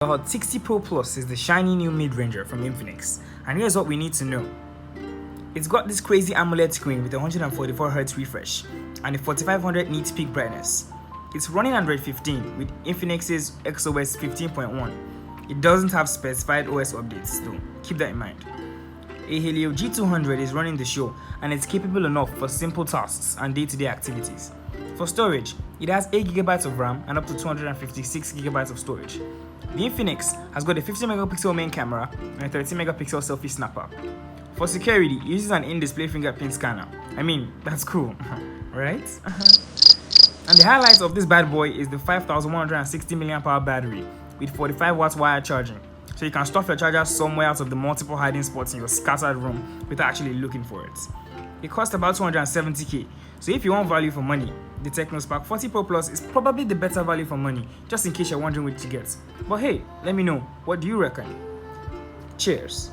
The Hot 60 Pro Plus is the shiny new mid-ranger from Infinix, and here's what we need to know. It's got this crazy AMOLED screen with 144Hz refresh and a 4500 nits peak brightness. It's running Android 15 with Infinix's XOS 15.1. It doesn't have specified OS updates though, keep that in mind. A Helio G200 is running the show and it's capable enough for simple tasks and day-to-day activities. For storage, it has 8GB of RAM and up to 256GB of storage. The Infinix has got a 50MP main camera and a 30MP selfie snapper. For security, it uses an in-display fingerprint scanner. I mean, that's cool, right? And the highlight of this bad boy is the 5160mAh battery with 45W wire charging, so you can stuff your charger somewhere out of the multiple hiding spots in your scattered room without actually looking for it. It costs about 270k, so if you want value for money, the TechnoSpark 40 Pro Plus is probably the better value for money, just in case you're wondering what to get. But hey, let me know, what do you reckon? Cheers!